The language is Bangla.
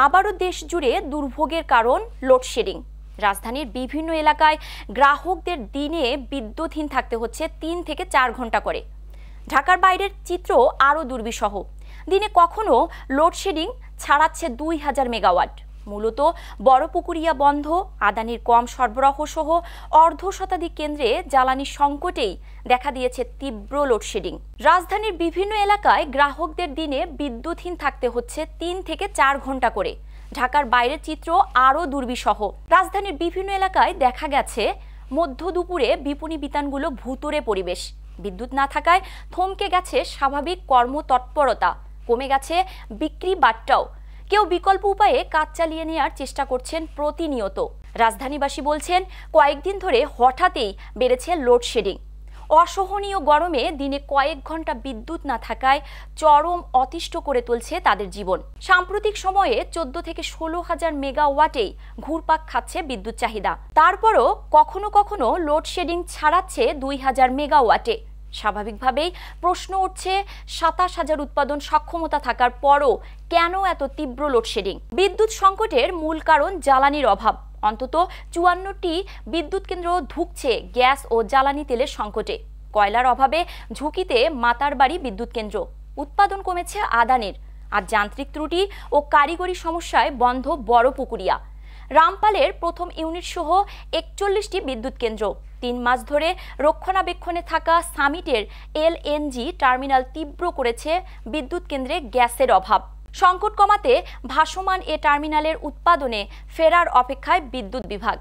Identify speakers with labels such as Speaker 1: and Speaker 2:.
Speaker 1: আবারও দেশ জুড়ে দুর্ভোগের কারণ লোডশেডিং। রাজধানীর বিভিন্ন এলাকায় গ্রাহকদের দিনে বিদ্যুৎহীন থাকতে হচ্ছে ৩ থেকে ৪ ঘন্টা করে। ঢাকার বাইরের চিত্র আরও দুর্বিষহ। দিনে কখনো লোডশেডিং ছাড়াচ্ছে ২,০০০ মেগাওয়াট। মূলত বড়পুকুরিয়া বন্ধ, আদানির কম সরবরাহ সহ অর্ধশতাধিক কেন্দ্রে জ্বালানি সংকটেই দেখা দিয়েছে তীব্র লোডশেডিং। রাজধানীর বিভিন্ন এলাকায় গ্রাহকদের দিনে বিদ্যুৎহীন থাকতে হচ্ছে ৩ থেকে ৪ ঘন্টা করে। ঢাকার বাইরের চিত্র আরও দুর্বিষহ। রাজধানীর বিভিন্ন এলাকায় দেখা গেছে মধ্য দুপুরে বিপণী বিতানগুলো ভুতুড়ে পরিবেশ। বিদ্যুৎ না থাকায় থমকে গেছে স্বাভাবিক কর্মতৎপরতা, কমে গেছে বিক্রি বাট্টাও। কেউ বিকল্প উপায়ে কাজ চালিয়ে নেওয়ার চেষ্টা করছেন প্রতিনিয়ত। রাজধানীবাসী বলছেন, কয়েকদিন ধরে হঠাৎই বেড়েছে লোডশেডিং। অসহনীয় গরমে দিনে কয়েক ঘন্টা বিদ্যুৎ না থাকায় চরম অতিষ্ঠ করে তুলছে তাদের জীবন। সাম্প্রতিক সময়ে ১৪ থেকে ১৬,০০০ মেগাওয়াটেই ঘুরপাক খাচ্ছে বিদ্যুৎ চাহিদা। তারপরও কখনো কখনো লোডশেডিং ছাড়াচ্ছে ২,০০০ মেগাওয়াটে। স্বাভাবিকভাবেই প্রশ্ন উঠছে, ২৭,০০০ উৎপাদন সক্ষমতা থাকার পরও কেন এত তীব্র লোডশেডিং? বিদ্যুৎ সংকটের মূল কারণ জ্বালানির অভাব। অন্তত ৫৪টি বিদ্যুৎ কেন্দ্র ধুঁকছে গ্যাস ও জ্বালানি তেলের সংকটে। কয়লার অভাবে ঝুঁকিতে মাতারবাড়ি বিদ্যুৎ কেন্দ্র। উৎপাদন কমেছে আদানির। আর যান্ত্রিক ত্রুটি ও কারিগরি সমস্যায় বন্ধ বড়পুকুরিয়া। রামপালের প্রথম ইউনিট সহ ৪১টি বিদ্যুৎ কেন্দ্র। ৩ মাস ধরে রক্ষণাবেক্ষণে থাকা সামিটের LNG টার্মিনাল তীব্র করেছে বিদ্যুৎ কেন্দ্রে গ্যাসের অভাব। সংকট কমাতে ভাসমান এ টার্মিনালের উৎপাদনে ফেরার অপেক্ষায় বিদ্যুৎ বিভাগ।